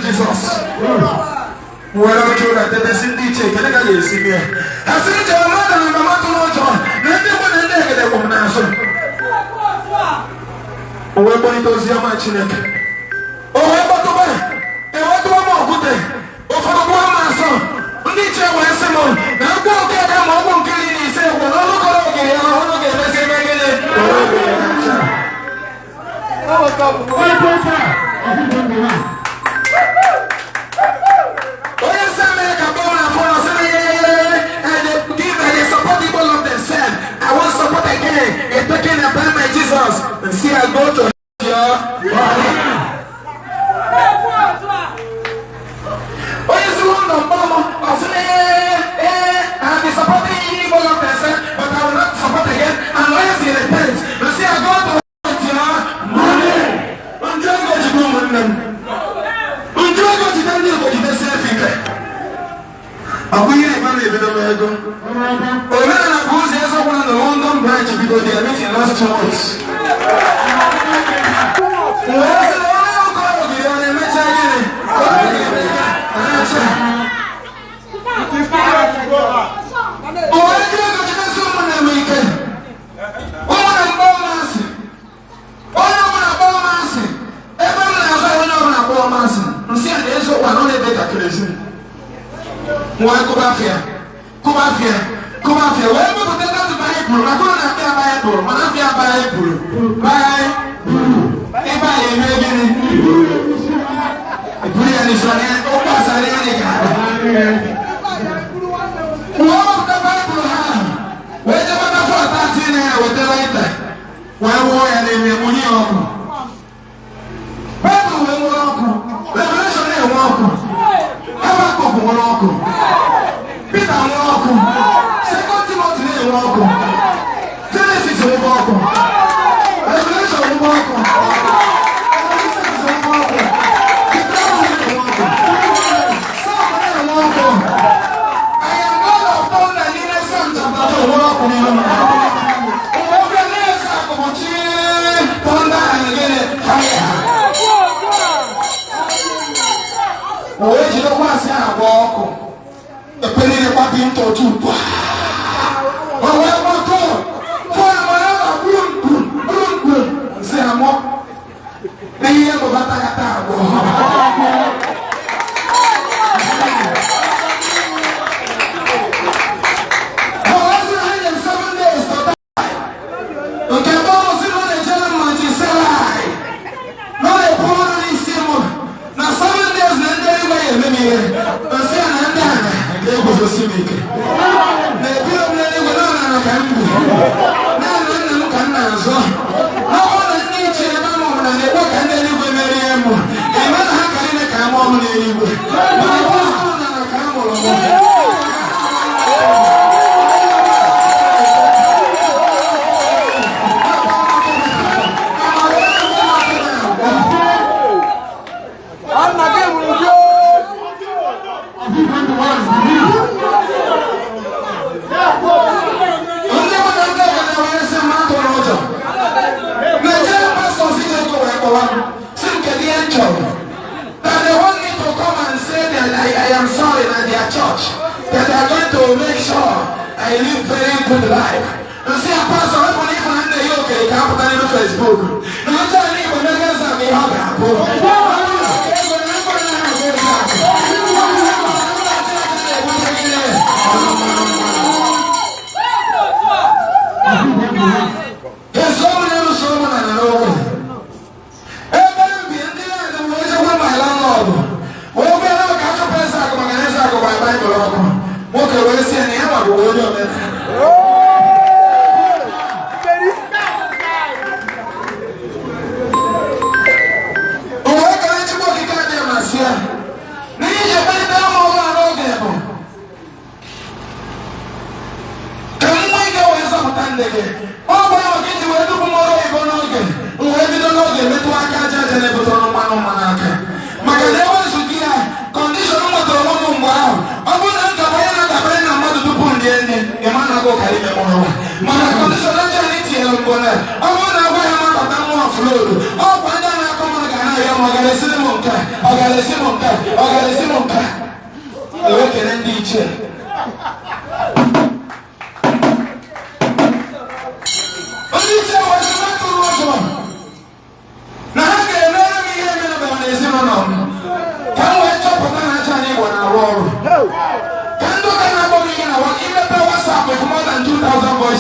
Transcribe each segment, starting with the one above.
Jesus. Well, okay, that the Cindy check, and I got you see me. I said, your mother and my mother, John, nothing but a day that woman answer. Oh, we're going to see how much in it. Oh, I'm about to buy. And what do I want good day? Oh, for the one man, son. Nature was Simon. Now go get them all one killing. He said, well, I look okay, I want to get the same again. I want support again. You're talking about my Jesus. And see, I go to your body. Oh, yes, one of Mama. I'll be supporting evil of themselves, but I will not support again unless he repents. You see, I go to your money. I'm trying to go to them. I'm trying to go to them. You're going to say, I'm going to go. Oh, man, I'm going to say, one of the London branch because they are meeting last 2 months.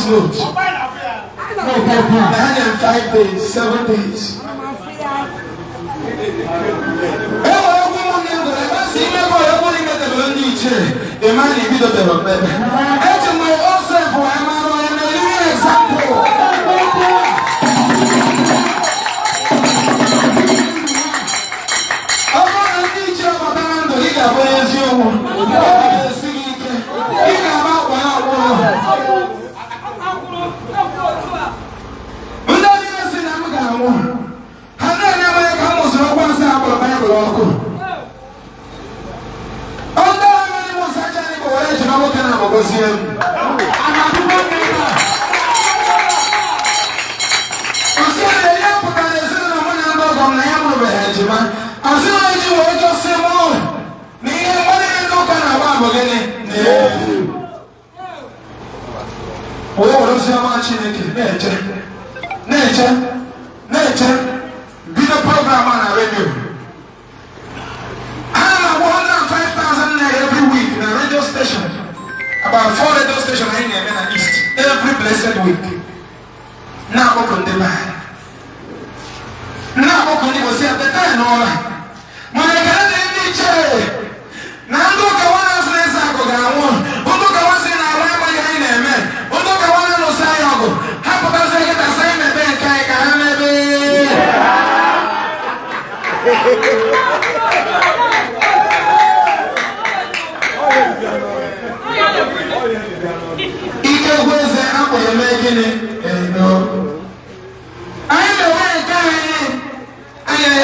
notes. 105 days, 7 days. The man in video development. That's my own self for I'm a living example. I want to teach you about the Liga Benzo. Video program on our radio. I have 105,000 every week in a radio station. About 4 radio stations in the East. Every blessed week. Now open the line. Now open the was at the time. When I got in the chair. Now look at what I was less I go down. Look at what's in our way in there, man. Look at what I was saying. How about I get the same event? Ike gweze akpọ ya mee gịnị? Anyị na-enwe nke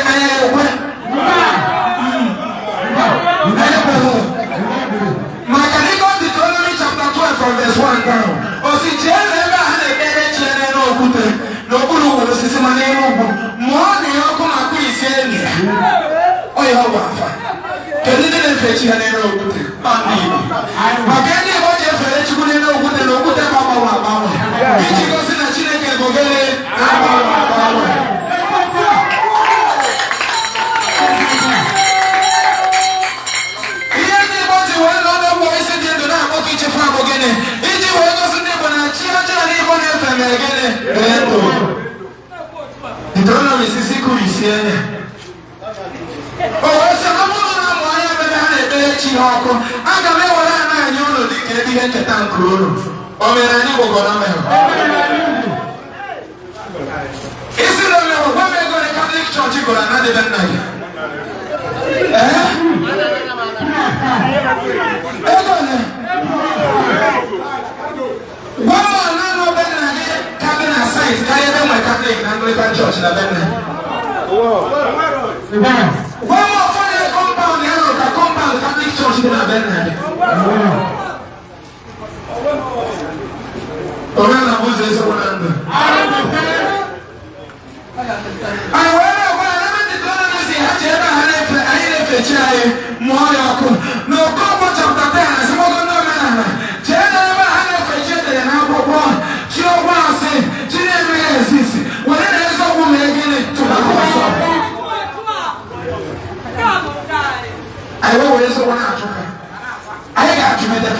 anyị ekwe. Maka n'iko Deuteronomy chapter 12 from verse 1 down. Osi chee na ebe a na-ekpere Chineke n'okwute n'okpuru ụkwụ osisi ma n'elu ugwu. Mụọ na ya ọkụ na-akụ isi enyi ya. Ọ ya ọ bụ afa. Kedu ndị na-efe chi ha n'elu okwute? Ndị Igbo. Maka ndị Igbo ji efere Chukwu n'elu okwute na okwute bụ agbanwe agbanwe. Iji gosi na Chineke bụ gịnị agbanwe agbanwe. Ihe ndị Igbo ji wee nọ n'ụgbọ isi dị ndụ na-akpọkọ ichefu abụ gịnị? Iji wee gosi ndị Igbo na chi ọjọọ na Igbo na-efe mere gịnị? Ndụ. Deuteronomy 6:9. O wee sị ọ bụrụ na ụmụ anya ebe ha na-ekpere chi ha ọkụ, aga m ewere ana anyị ụlọ dịka ebe ihe nketa nke unu. O mere anyị gbogọrọ mere. Isi na mere gwa m ego na Catholic Church gụrụ ana dịbe nna gị. Ego ne. Gwa m ana n'obe nna gị ka dị na site karịa ebe nwe Catholic na Anglican Church na be nna. One more funny compound here, the compound Catholic Church in Abena. Orana Moses Orlando. I went over and the Donald Hajera Hane Moyako. No combo chapter 10, as Mogonona. Jenna Hane Fajeta and Alpo. Chio Wasi, Jenna Sisi. Whatever is a woman to have. I always want to talk. I got to make that.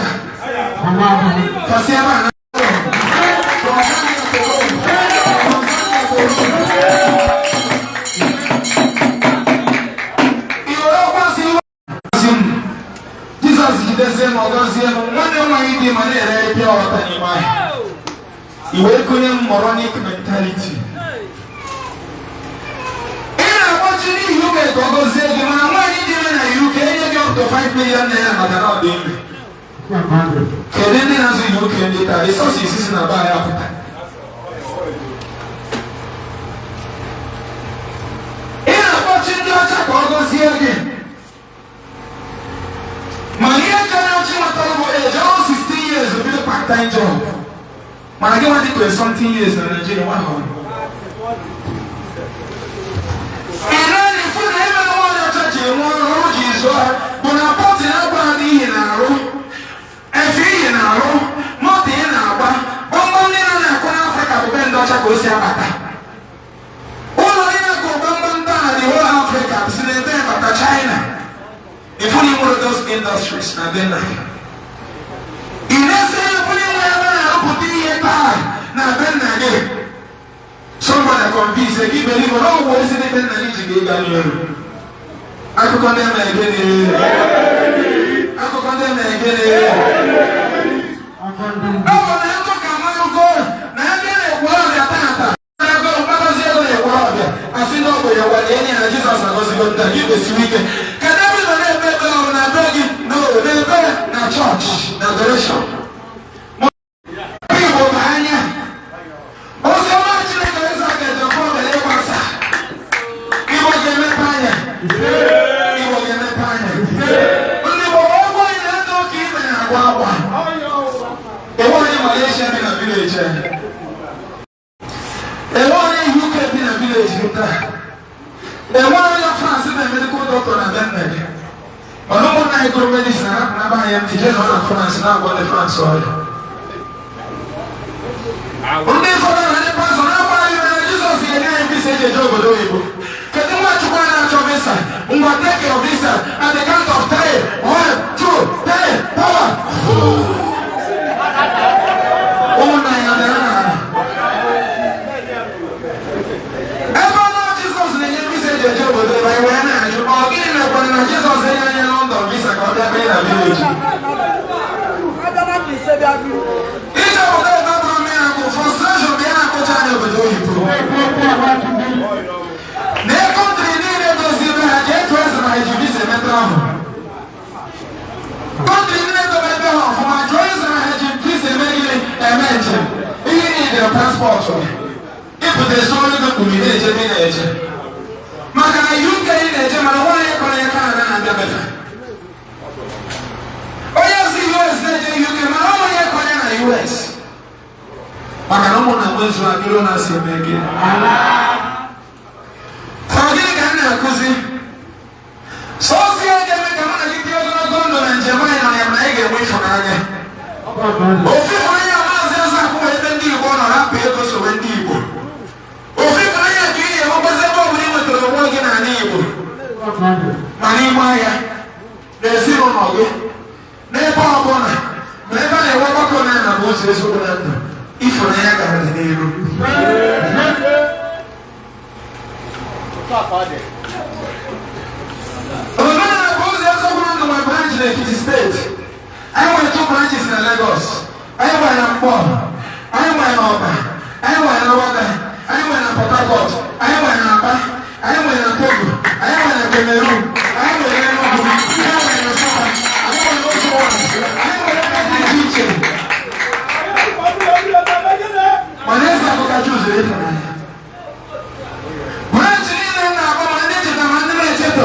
Jesus is the same orgasm. One of my idea, my idea, you welcome moronic mentality. You get go say the man when you in UK you up to 5 million naira na that thing. Kedene na so UK data resources is na buy Africa. Ina opportunity acha go see again. Maria kana chi matalo age around 16 years to be a part-time job. Man get want to something years na Nigeria one. ji nwe ọrụ ji zụọ bụ na pọtị na-agba ihe na-arụ efe ihe na-arụ moto ị na-agba gbọmgbọ ndị na-akụ n'Afrịka bụ be ndị ọcha ka o si abata ụlọ ndị na-akụ gbọmgbọ ndị a dị whole Africa si na ebe bata China ifuni nwere those industries na be nna ị na-ese ifuni nwe ebe na-arụpụta ihe taa na be nna gị somebody convince gị believe na ọgwụ esi n'ebe nna gị ji ga-ịga n'elu akụkọ ndị eme egene akụkọ ndị eme egene ọ bụ na ego ka amaghịgo na ebe na-ekwe ọbịa tata ego mkpatazi ego na-ekwe ọbịa asị na ọgwụ ya gwara enyi na Jizọs agọzigo nta gị kwesịrị ike kedu ebe nọ na-ebe ebe ọrụ na be gị na ebe na chọọchị na adoration Igbo bụ anya oziọma Chineke eze aka ejekwa obere ịgbasa Igbo ga-emepe anya Igbo ga-emepe anya ndị Igbo ọgwụ anyị na-ede oke ime na-agwa agwa ewe onye Malaysia bi na village ewe onye UK bi na village taa ewe onye France na medical doctor na Benin mana ụmụnna anyị gụrụ medicine hapụ na aba anyị ije nọ na France na-agwa ndị France ọrịa ndị fọdụ na ndị pasọ na-agwa anyị mere Jizọs ga-enye anyị visa eji eje obodo oyibo kedu nwa Chukwu a na-achọ visa ngwa take your visa at the count of 3 1 2 3 power ụmụnna anyị adara n'ala ebe ọnụ Jizọs na-enye visa eji eje obodo ebe anyị wee na-ajụ ọ gịnị mekwara na Jizọs enye anyị London visa ka ọ bịa bịa na village ije obodo ebe bụrụ mmiri bụ frustration bụ ya na-akpụcha anyị obodo oyibo na kọntrị niile dozi ebe ha ji etu eze na eji visa emeta ahụ kọntrị niile dobe ebe ha ọfụma jụọ eze na eji visa eme gịnị eme njem ihe niile paspọtụ ịpụta esi onye gị kpuru na-eje ebe na-eje maka na UK ị na-eje mana nwaanyị kọrọ ya Canada na-abịa befe onye si US na-eje UK mana ọ onye kọrọ ya na US maka na ụmụnna nwezu akịrị na-asị eme gị ọ gịnị ka m na-akụzi sọsi ya ga-eme ka mụ na gị dị ogologo ndụ na njem anyị nọ ya na anyị ga-enwe ịfụnanya ofifụnanya maazị eze akwụwa ebe ndị Igbo nọ hapụ ego sowe ndị Igbo ofifụnanya ka ihe enwekwazi ebe ọ bụla ị nwetara onwe gị n'ala Igbo ma n'ime ahịa na ezinụlọ gị n'ebe ọbụla na ebe a na-enwe ọgbakọ na na bụ ụzọ ezigbo na ndụ ịfụnanya gara n'iru omenala bụ ụzọ ezigbo na ndụ nwere branch na Ekiti steeti anyị nwere 2 branches na Lagos anyị nwere na Mkpọ anyị nwere na Ọba anyị nwere na Wada anyị nwere na Port Harcourt anyị nwere na Aba anyị nwere na Togo anyị nwere na Cameroon anyị nwere na Enugu anyị nwere na Nsukka anyị nwere na Otuwa anyị nwere na ebe dị iche mana eze akụkọ ụzọ ịfụnanya branch niile na-agba ma ndị cheta ma ndị na-echeta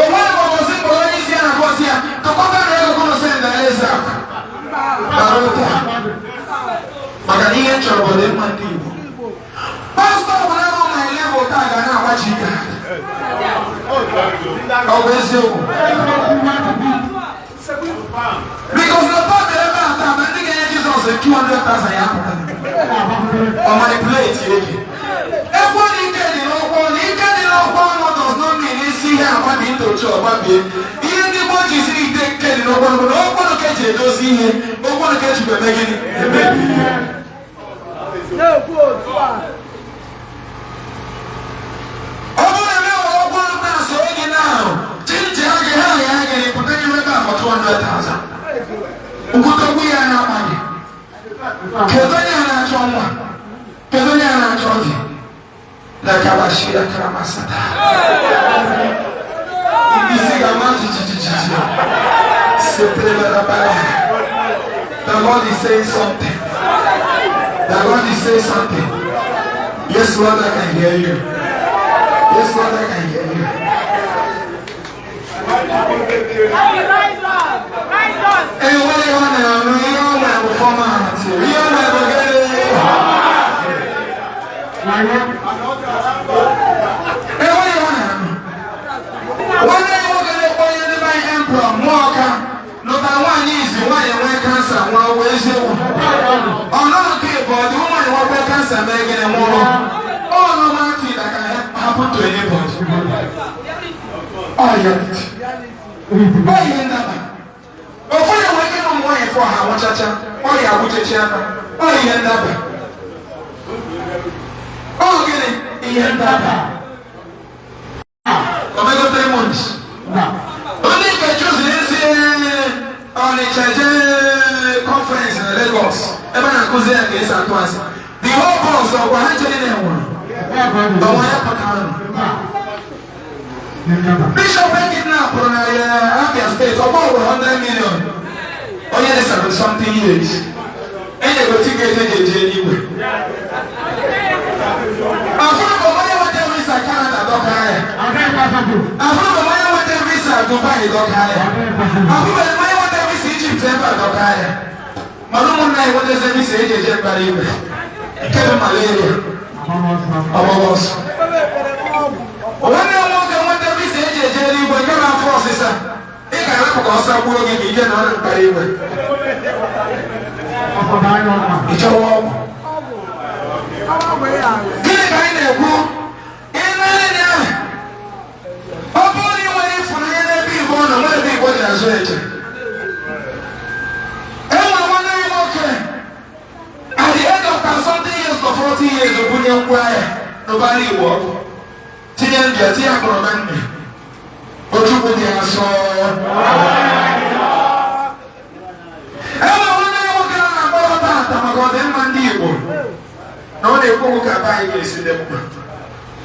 onwe ọbọsị mkpọrọ onye isi ya na bọsị ya tọkọta na ego kọnọsị na eze akụ maka na ihe chọrọ bụ dị mma ndị Igbo pastọ ọbụla nọ na level taa ga na-agbachi ike ọ bụ eziokwu because the thought ebe a taa na ndị ga-enye Jizọs 200,000 ya pụta ọ manipulate ege ekwe na ike dị n'ụkwụ na ike dị n'ụkwụ ọnụ does not mean isi ihe agbabi ntochi ọgbabie ihe ndị Igbo ji siri ite ike dị n'ụkwụ bụ na ụkwụ ka eji edozi ihe ụkwụ ka eji eme gịnị emebi ihe ọ bụrụ na emewe ụkwụ na-asọ oge na ahụ chinchi ha gị ha ya gịrị pụta nye ebe afọ 200,000 nkwụtogbu ya na-akpaghị kedu onye a na-achọ nwa kedu onye a na-achọ gị lakabashia karamasata isi ga-ama jijijiji setelebara. The Lord is saying something. The Lord is saying something. Yes, Lord, I can hear you. Yes, Lord, I can hear you. Hey, what do you want to know? You don't want to perform it. You don't want to get it. Hey, what do you want to know? What do you want from Moka, no one easy, why you wear cancer, one way you. Oh, no, okay, but the woman who wear cancer, making a woman. Oh, no, nothing that can happen to anybody. Oh, yeah. Oh, yeah. Before you wake up, I'm for how much I can. Oh, yeah, which is oh, yeah. Oh, get it. Yeah. Oh, my God, 3 months. Only if I choose this on the conference in Lagos. Everyone goes there against at once. The whole boss of 100 in one. The one Bishop Beckett now from Abia State about 100 million. Oh, yes, something years. And they go to get a anyway. I follow my hotel visa Canada, Doctor. I follow my hotel visa Dubai, Doctor. I follow my hotel visa Egypt, Doctor. Malum and I want to say this age, Barry. Kevin Malaria. Our boss. When I want to want to be said, Jerry, when you're not forces, they can have a cost of working in general. It's a walk. Get a kind of group. In Lania. Upon you waiting for the people, and what people are saying. Everyone, okay. At the end of something years for 40 years of William Wire, nobody walked. Tiyan dia tiyan koroman ni. Ojú kò di aṣọ. Ẹ̀wọ̀n wọn náà wọ́n kí wọ́n bọ́ ọ́ta àtàmọ̀kọ́ ọ̀dẹ́ máa ń di ìbò. Na wọ́n lè kó wọ́n kà báyìí kì í sí dẹ́kun.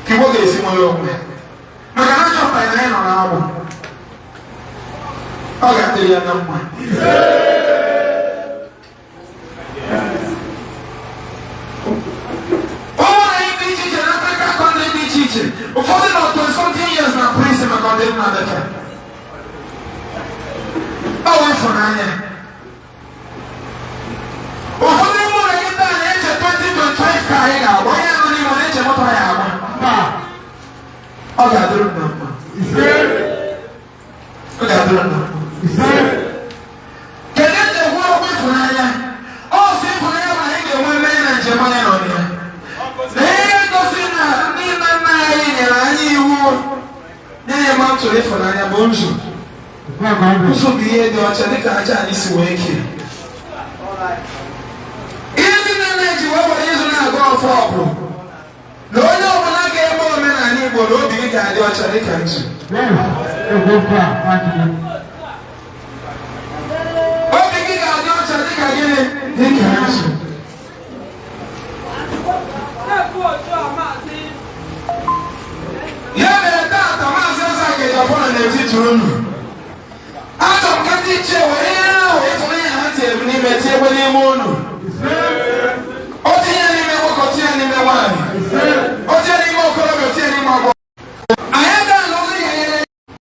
Kí wọ́n kì í sí wọn lọ́wọ́. Màkà náà jọ pàì náà nọ̀rọ̀ àbọ̀. Ọ̀gá tẹ̀lé ẹ̀ náà mọ̀. Before they not 20 years now, praise him and condemn another time. Oh, wait for 9 years. Before they move again, the age of 2025 carrying out. Why are you only one age of what I am? Oh, God, I don't know. Okay, I don't know. Can you just walk away for 9 years? Oh, see for 9 years, I ain't get 1 million and Germany on here. Naya mamto lefo na ya bonjo. Kuso biye de wacha nika acha anisi weke. Ili nene jiwa wa yesu na go fopo. Lono manake emo mena ni bo lo bi ga de wacha nika nchi. O bi ga de wacha nika gene nika nchi. Upon the room. Out of Kati, where is only a handsome name at Table Mono.